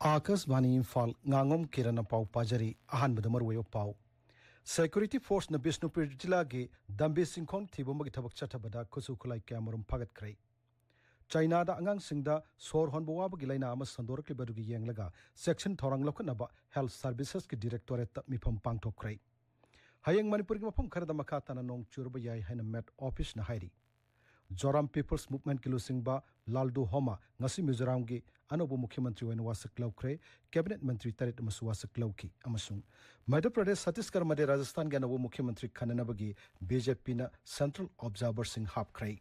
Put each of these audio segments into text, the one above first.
Akashvani Imphal Ngangom Kiran pau pajari ahanbada marwayo pau Security Force na Bishnupur jila gi dambe singkhong thibumagi thabak chathabada kusu khulai kamarum phagat krai China da angang singda sor honbo wabagi laina ama sandorak libadugi yenglaga section thorang loknaba health services ki directorate ta mifam pangthok krai Hayang Manipur gi mafam kharada makha tana nong churba yai haina met office na hairi Joram People's Movement ki lusingba Laldu Homa ngasi Mizoram gi anobu Mukhyamantri waina wasak laukre Cabinet Mantri tarit amasu wasak lauki amasung Madhya Pradesh Chhattisgarh made Rajasthan gi anobu Mukhyamantri khananabagi BJP na Central Observer Singh hapkrai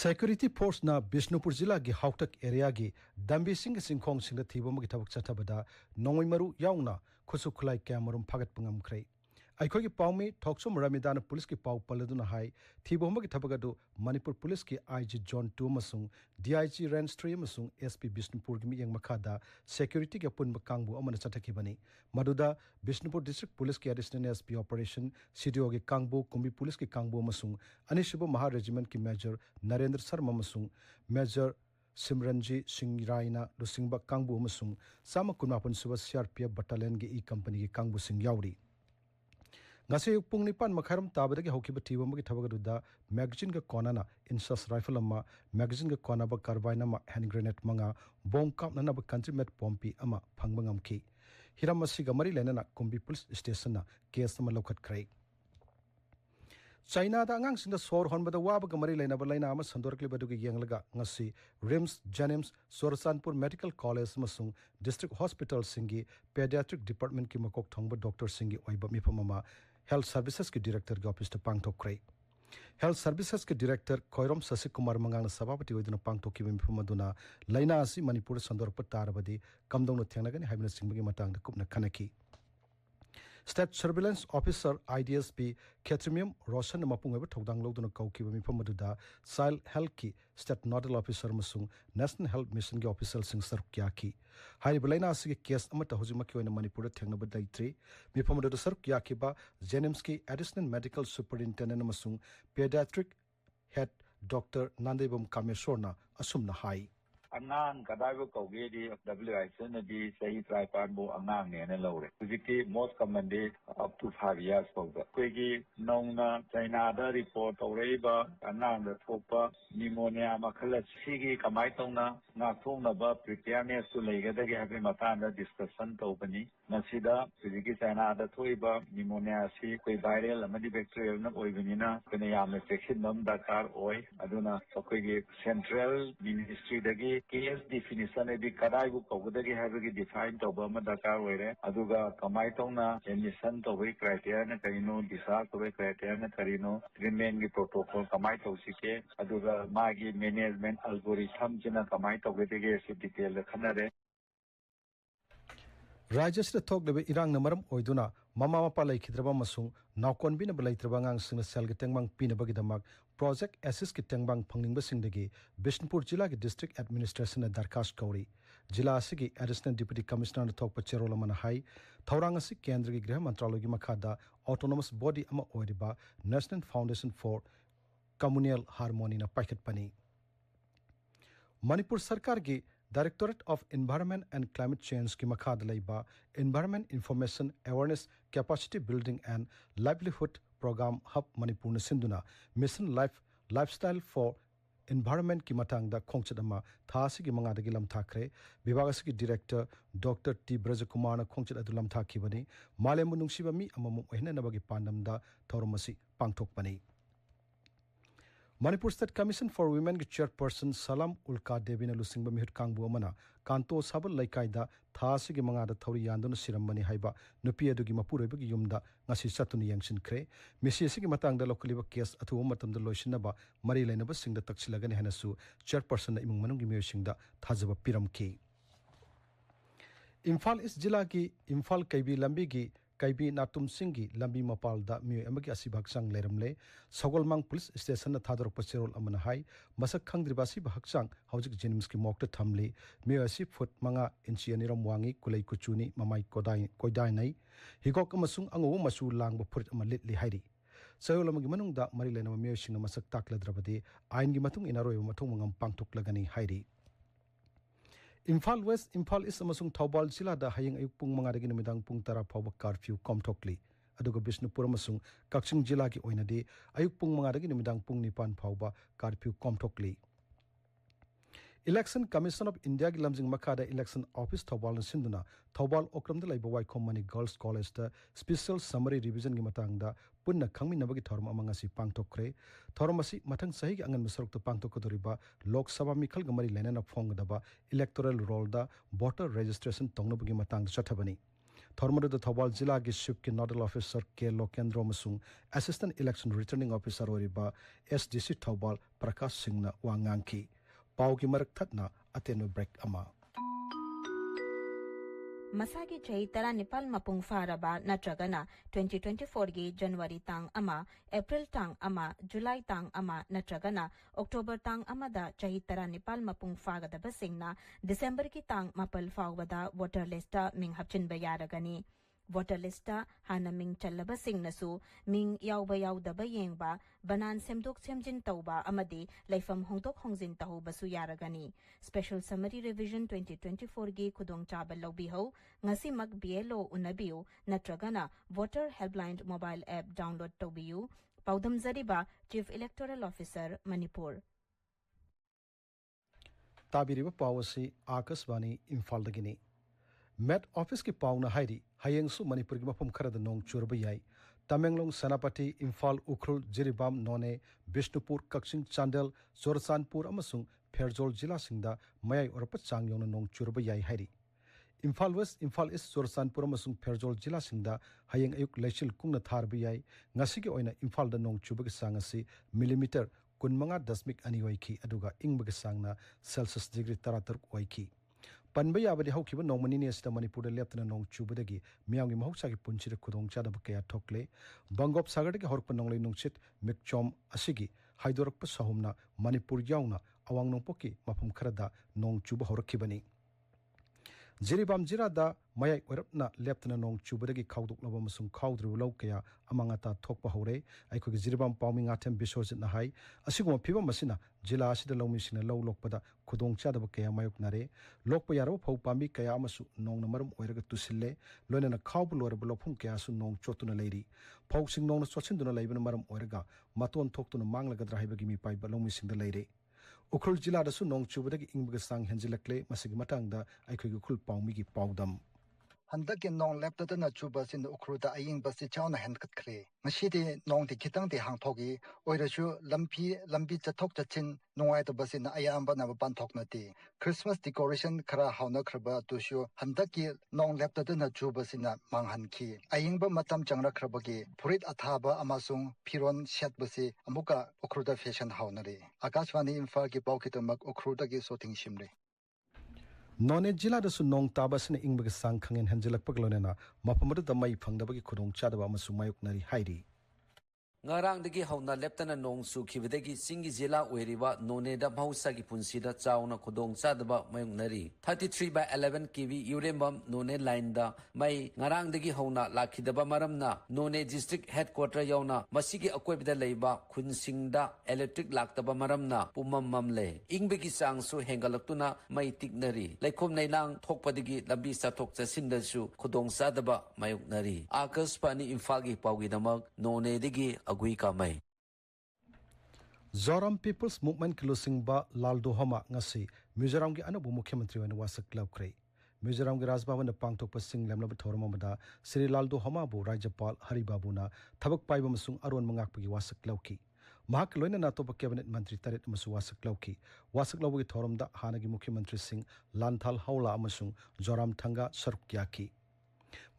Security Force na Bishnupur jila gi Hautak area gi dambi sing singkhong sing da thibom gi thabak chathabada nongoi maru yaungna khusu khulai kamarum phagat pangam khrei Aikho gi pawmi thoksom ramidana police ki paw paladuna hai thibom gi thabagadu Manipur police ki IG John 2 masung DIG Range 3 masung SP Bishnupur gi miyang makhada security gi punba kangbu amana chathakibani maduda Bishnupur district police ki additional SP operation CDO gi kangbu kumbi police ki kangbu masung anishibo maha regiment ki major Narendra Sharma masung major Simranji Singh Raina lusingba kangbu masung sama kunapun suba CRPF battalion gi e company gi kangbu sing yauri ngase pung nipan makharam tabadagi hokiba tibamagi thabagaduda magazine ga konana insas rifle amma magazine ga konaba carbine ma hand grenade manga bomb kapna na country made pompi ama phangbangam ki hiramasi ga mari lenana kumbi police station na case ma lokhat krai China da angang sinda sor honbada waba ga mari lena balaina ama sandorkli badugi yanglaga ngasi Rims Janims Sorsanpur Medical College masung District Hospital singi Pediatric Department ki makok thongba Dr singi oiba mipamama Health Services ki Director ki office ta pangthok krai Health Services ki Director Koirom Sasi Kumar Mangana Sabapati oiduna pangthok ki mipamaduna laina asi Manipur sandorpa tarabadi kamdong no thengnagani haibna singbagi matang da kupna khanaki State Surveillance Officer IDSP Ketrimium Roshan Mapunga Togdang Loduna Kauki Mipamuda Sil Helki State Nodal Officer Musung National Health Mission Officer Sing Sarkyaki Hai Belena Sigi case Amata Huzumaki in Manipur Technoba Daitri Mipamuda Sarkyaki ba Zenemski Additional Medical Superintendent Musung Pediatric Head Dr. Nandebam Kameshorna Asumna Hai Anang kadaibo kaugedi WHO na di sahi tripod bo anang ne na lore. Kujiki most commanded up to 5 years powda. Kuigi nong na China da report alreiba anang da thopa pneumonia makhala sigi kamai tong na thong na ba preparedness to lega da ge habi mata da discussion to bani. Nasida kujiki China da thoiba pneumonia si koi viral amadi bacterial na oibani na kene yam infection nam dakar oi aduna kuigi central ministry dagi case definition edi kadai bu kogudagi habagi define to ba ma dakar oire aduga kamai tongna admission to we criteria na karino disa to we criteria na karino treatment gi protocol kamai to sike aduga magi management algorithm jina kamai to gedege se detail khanare Rajasra Togdebe Irang Namaram Oiduna, Mama Mapa Laikidraba Masung, Naukon Bina Balaitrabangang Sing Selgetangmang Pinabagidamak, Project Assist Kitangbang Pangling Basingdagi, Bishnupur Jila District Administration at Darkas Kauri, Jila Sigi Additional Deputy Commissioner Tok Pacherola Manahai, Taurangasi Kendri Graham Mantralogi Makada, Autonomous Body Ama Oidiba, National Foundation for Communal Harmony na Paket Pani. Manipur Sarkar gi Directorate of Environment and Climate Change ki makhad laiba Environment Information Awareness Capacity Building and Livelihood Program Hub Manipur na sinduna Mission Lifestyle for Environment ki matang da khongchadama thasi ki manga dagi lam thakre bibagasi ki Director Dr. T Brajakumar na khongchad adulam thaki bani malem nungsiba mi amamu ohina nabagi pandam da thoromasi pangthok bani Manipur State Commission for Women ki Chairperson Salam Ulka Devi na lusingba mihut kangbu amana kanto sabal laikai thasi gi manga da thori yanduna sirambani haiba nupi adugi mapuroi gi yumda ngasi satuni yangshin kre misi gi matang da lokaliba case athu matam da loisinaba mari lainaba singda taksilagani hanasu chairperson na imung manung gi miyo singda thajaba piramki Imphal is jila ki Imphal kaibi lambi gi kaibi natum singi lambi mapalda mi amagi asibak sang leramle sogolmang police station na thador pasirol amana hai masak khangdriba si bahakchang haujik jenims ki mokta thamli mi asi foot manga inchi aniram wangi kulai kuchuni mamai koidai nai higok amasung angu masu lang bapurt amalit li hairi sayolamagi manungda mari lena mi sing masak takladrabadi ain gi matung inaroi matung mangam pangtuk lagani hairi Imphal West, Imphal East amasung Thoubal Zilla da hayang ayuk pung manga dagi numidang pung tara phawa curfew komthokli aduga Bishnupur amasung Kakching Zilla ki oinadi ayuk pung manga dagi numidang pung nipan phawa curfew komthokli Election Commission of India ki lamjing makada Election Office Thoubal sinduna Thoubal okram da laiba Waikhom Mani Girls College da Special Summary Revision gi matang da punna khangminabagi thorum amanga si pangthokre thorum asi mathang sahi gi angan masaruk to pangthokodoriba Lok Sabha mikhal gamari lenana phongdaba electoral roll da voter registration tongnabagi matang chathabani Thormadu da Thoubal Zilla gi ship ki nodal officer K Lokendro masung assistant election returning officer oriba SDC Thoubal Prakash Singh na wangangki pau ki marak thatna atenu break ama Masagi chahi tara Nepal mapung faraba natragana 2024 gi January tang ama April tang ama July tang ama natragana October tang ama da chahi tara Nepal mapung fagada basingna December ki tang mapal fawada voter lista ming hapchin bayaragani voter lista hana ming chalaba singnasu ming yawba yawdaba yengba banan semdok semjin tauba amadi laifam hongdok hongjin tahu basu yaragani special summary revision 2024 gi khudong chaba lobby ho ngasi mag BLO unabiu natragana voter helpline mobile app download tobiu paudam zariba chief electoral officer Manipur tabiriba pawasi Akaswani Imphal dagini Met Office ki pauna hairi hayengsu Manipur ki mafum kharada nong churba yai Tamenglong Senapati Imphal Ukhrul Jiribam None Bishnupur Kakching Chandel Zorsanpur amasung Pherjol Jilla singda mayai orapat chang yongna nong churba yai hairi Imphal West Imphal East Zorsanpur amasung Pherjol Jilla singda hayeng ayuk leishil kungna tharba yai ngasigi oina Imphal da nong chuba ki sangasi millimeter kunmanga dasmik ani waiki aduga ingba ki sangna Celsius degree tarataruk waiki Panba yabadi haukiba nongmanini asida Manipur leptana nong chubadagi miyamgi mahauchagi punchira khudong chadaba kaya thokle Bangop Sagaragi horpa nonglei nongchit mikchom asigi haidorakpa sahumna Manipur yauna awang nongpoki mafum kharada nong chuba horakibani Jiribam Jirada mayai oirapna leptana nong chubadagi khawduk laba masung khawdru law kaya amangata thokpa hore aikogi Jiribam Pawming Athem Biswajit na hai asiguma phiba masina jila asida lawmisina law lokpada khudong chadaba kaya mayoknare lokpa yaraba phau pami kaya amasu nong na maram oiraga tusille loinana khawbu loraba lophum kaya su nong chotuna leiri phau sing nong na chochinduna leibana maram oiraga maton thoktuna manglagadra haibagi mi paiba lawmisingda leire Ukhrul Jilla da su nong chubadagi ingbaga sang henjilakle masigi matangda aikhogi khul pawmi gi pawdam Handaki nong lepta na chuba sin ukruda aying basi chawna handkat kre ngashidi nong di kitang di hangthogi oirashu lampi chathok chachin nongai to basi na ayamba na banthok na ti Christmas decoration khara hauna khraba tushu handaki nong lepta na chuba sin na manghanki ayingba matam changra khrabagi purit athaba amasung phiron shat basi amuka ukruda fashion haunare Akashwani Imphal ki pawkitamak ukruda gi soting shimre None Jilla da su nong tabasina ingbaga sang khangen henjilakpaglonena mapamadu da mai phangdabagi khudong chadaba amasu mayoknari hairi Ngarang dagi hauna leptana nong su khibadagi singi jila oiriba none da mahausa gi punsida chauna khudong chadaba mayong nari 33/11 kv urembam none line da mai ngarang dagi hauna lakhidaba maramna none district headquarter yauna masigi akoibda leiba khunsingda electric laktaba maramna pumam mamle ingbegi sangsu hengalaktuna mai tiknari laikhom nailang thokpadagi lambi sathok chasinda su khudong chadaba mayong nari Akashwani Imphal gi pawgi damak none dagi agui kamai Zoram People's Movement Kilusingba Laldo Homa ngasi Mizoram gi anabu Mukhyamantri wana wasak laukre Mizoram gi Rajbhavan pangthokpa sing lemlaba thormamada Sri Laldo Homa bu Rajapal Haribabuna thabak paiba masung aron mangakpagi wasak lauki mahak loinana topa cabinet mantri taret masu wasak lauki thoromda hanagi Mukhyamantri Singh Lanthal Haula amasung Zoram Thanga Sarkyaki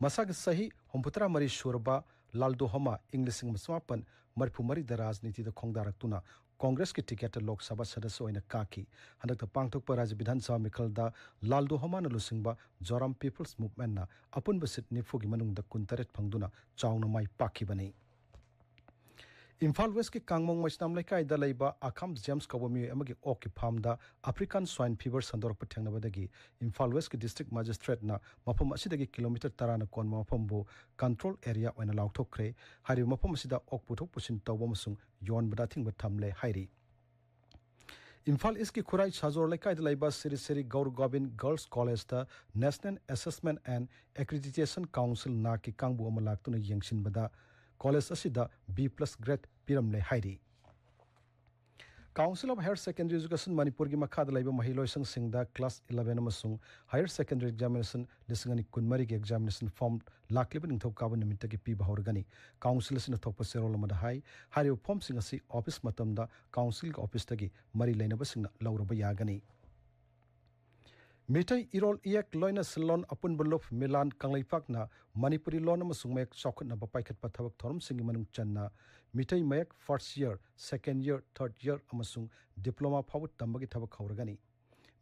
Masag sahi Homputra Mari Shurba Laldo Homa English Maswapan Marpumari da Rajniti da Khongdarak tuna Congress की ticket लोक सभा सदस्य ओइना काकी हनक पांगथोक राज्य विधानसभा मिखलदा लालदो हमाना लुसिंगबा Joram people's movement ना अपुन बसित निफु की मनुंग the कुंतरेट फंगदुना Chowna माई पाखी बने इम्फाल वेस्ट की कांगमोंग मचनाम लेकाई द लेबा आखम जेम्स कवमी अमगी ओक की फार्म दा अफ्रीकन स्वाइन फीवर संदोरक पथेंगनबदगी इम्फाल वेस्ट की डिस्ट्रिक्ट मजिस्ट्रेट ना मफम असिदगी किलोमीटर 30 ना कोन मफम बो कंट्रोल एरिया ओइना लाउथोखरे हारि मफम असिदा ओक पुथोक पुसिन तौबो मसुंग योन बदा थिंग बथमले हाइरी इम्फाल इसकी खुराई साजोर लेकाई द लेबा सिरी सिरी गौर गोबिन गर्ल्स कॉलेज दा national assessment and accreditation council ना की कांगबु अमलाक्तुना यंगसिन बदा कॉलेज असिदा B+ ग्रेड पिरमले हाइरी council of higher secondary education Manipur की मखाद लाइब महिलोइसंग सिंगदा क्लास 11 अमसुंग हायर सेकेंडरी एग्जामिनेशन लिसिंगनी कुनमरी के एग्जामिनेशन फॉर्म लाक्लिब निंथौ काबन निमित्त की पीबा हौरगनी काउंसिल सिन थोप सेरोल मदा हाई हारियो फॉर्म सिंग असि ऑफिस मतमदा काउंसिल के ऑफिस तगी मरी लेनब सिंग लौरब यागनी मिठै इरोल इयक लोइना सिलोन अपुन बलुफ मिलान कंगलैपाकना मणिपुरी लोन अमसुंग मयक चौखटना पाइखटपा थबक थोरम सिंग मनुंग चन्ना मिठै मयक first year second year third year अमसुंग डिप्लोमा फाउ तंबगी थबक हौरगनी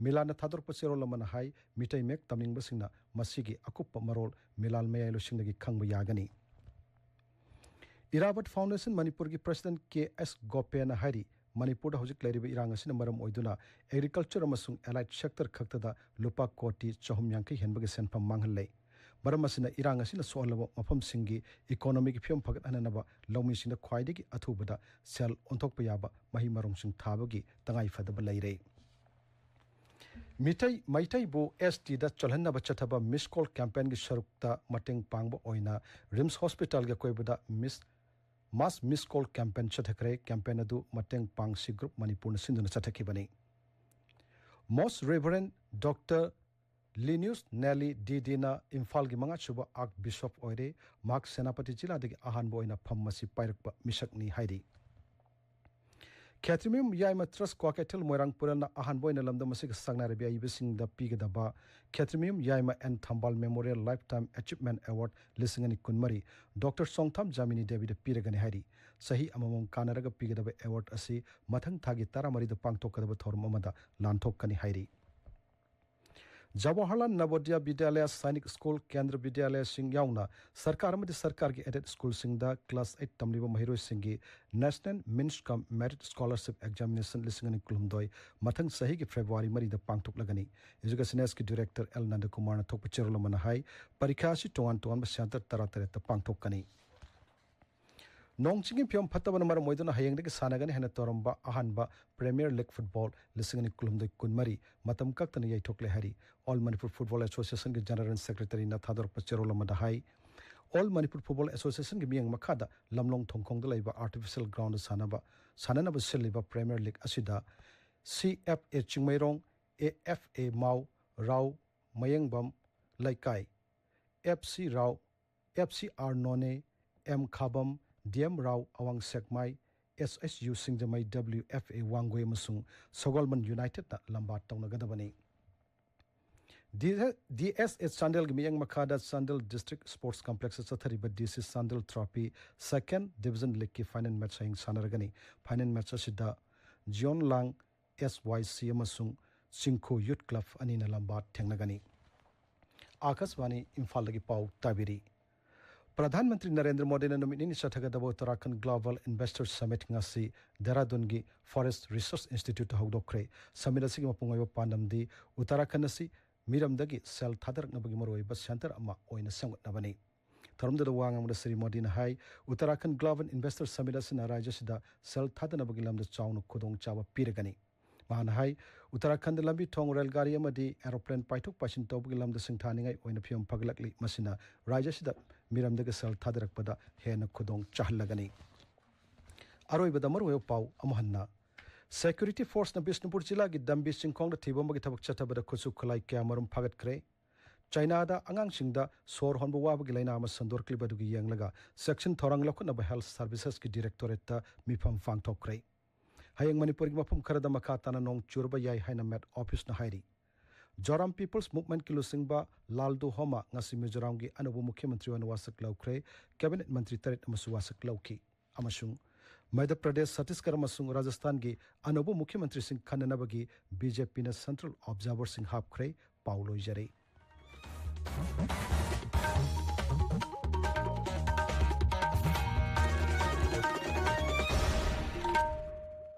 मिलान थादोरप सेरोल अमन हाई मिठै मयक तमनिंग बसिंगना मसिगी अकुप मरोल मिलाल मयालो सिंगगी खंग यागनी इरावत फाउंडेशन मणिपुर की प्रेसिडेंट KS गोपेना हारी मणिपुर हौजिक लेरिबा इरांग असिना मरम ओइदुना एग्रीकल्चर अमसुंग एलाइट सेक्टर खक्तदा लुपा कोटी 400 हेनबगे सेनफम मांगहल्ले मरम असिना इरांग असिना सोलब मफम सिंगी इकोनॉमी की फियम फगत हननबा लौमी सिंग ख्वाइदगी अथुबदा सेल ओंथोकप याबा मही मरोंग सिंग थाबगी तंगाई फदब लैरे मिठै मैठै बो ST दा चलहन्नबा चथबा मिस कॉल कैंपेन की सरुकता मटेंग पांगबा ओइना रिम्स हॉस्पिटल के कोइबदा मास मिस कॉल कैंपेन चथखरे कैंपेन अदु मटेंग पांगसी ग्रुप मणिपुर सिंधुना चथखिबनी most reverend doctor Linus Neli डीना इम्फाल की मंगा सुबा आर्क बिशप ओइरे मार्क सेनापति जिला दगी अहानबो ओइना फम्मसी पाइरकपा मिसकनी हाइरी Catherine Yai Matras Quaketel Morang Purana Ahan Boy Lamdamasik Sagnarabia Ibising the Pigadaba, Catherine Yaima and Tambal Memorial Lifetime Achievement Award, listening Kunmari, Dr. Songtam Jamini David Piragan Hari, Sahi Among Kanaraga Pigadaba Award Asi, Matang Tagi Taramari the Pangtokadaba Tormamada, Lantokani Hari. Jawaharlal Navodaya Vidyalaya सैनिक school केंद्र विद्यालय सिंह याउना सरकार में सरकार की added school सिंह दा class 8 तमलिबा महिरो सिंगी national means cum merit scholarship examination लिसिंगनी कुलमदोय मथंग सही की फेब्रुआरी मरी दा पांगथोक लगनी एजुकेशन की डायरेक्टर एल नंद कुमार न थोक चेरोल मन हाई परीक्षा सि टोन टोन सेंटर तरातरे त पांगथोक कनी नोंचिंगी फियम फतबन मर मोइदुना हयंगदगी सानगनी हेना तोरंबा अहानबा प्रीमियर लीग फुटबॉल लिसिंगनी कुलमदोय कुनमरी मतम कक्तन यैथोकले हरी ऑल मणिपुर फुटबॉल एसोसिएशन के जनरल सेक्रेटरी न थादर पचेरोल मदहाई ऑल मणिपुर फुटबॉल एसोसिएशन के मियंग मखादा लमलोंग थोंगखोंग द लैबा आर्टिफिशियल ग्राउंड साननब सिलिबा प्रीमियर लीग असिदा CFA चिंगमैरोंग AFA माउ राव मयंगबम लैकाई FC राव FCR नोने M खाबम DM राव Awang Sekmai SSU Singjamei WFA वांगोय मसुंग सोगलमन United ना लंबा तौनगदबनी DSS Sandal Gmiyang Makada Sandal District Sports Complex Sathariba DC Sandal Trophy Second Division League की final match saying Sanaragani final match सिदा John Lang SYC अमसुंग सिंखो youth club अनिना लंबा थेंगनगनी आकाशवाणी इम्फाल लगी पाउ ताबिरी प्रधानमंत्री नरेंद्र मोदी ने नुमिनी सथगदबो Uttarakhand global investors summit ngasi Dehradun की फॉरेस्ट रिसर्च इंस्टीट्यूट हौदोखरे समिट असि मपुंगयब पांडमदी उत्तराखंड असि मिरमदगी सेल थादरकनबगी मरोइबा सेंटर अमा ओइना संगतनबनी थरमदद वांगमद श्री मोदी न high Uttarakhand global investors summit असि राज्यसिदा सेल थादनबगी लमद चाउन खुदोंग चाबा पिरगनी मान हाई उत्तराखंड लंबी थोंग रेलगाड़ी अमदी एरोप्लेन पाइथोक पासिन तौबगी लमद सिंथानिंगाई ओइना फियम फगलकली मसिना राज्यसिदा मिरमदगी सेल थादरकपदा हेन खुदोंग चाहलगनी अरोइबदा मरुयो पाउ अमहन्ना Security Force na Bishnupur Jilla ki Dambi Singkong da Thibomba ki thabak chatabada khusu khulai kya marum phagat kre China da angang singda sor honba waba ki laina ama sandor kliba du gi yang laga section thorang lokho na health services ki directorate ta mifam fang thok kre hayang Manipur ki mapum kharada makha tana nong churba yai haina met office na hairi Joram People's Movement ki lusingba Laldo Homa ngasi Mizoram ki anubu mukhyamantri wan wasak laukre cabinet mantri tarit amasu wasak lauki amasung Madhya Pradesh Chhattisgarh अमसुंग Rajasthan की अनौब मुख्यमंत्री Singh खन्ननबगी BJP ने central observer Singh हापख्रे पाउलोइजरे।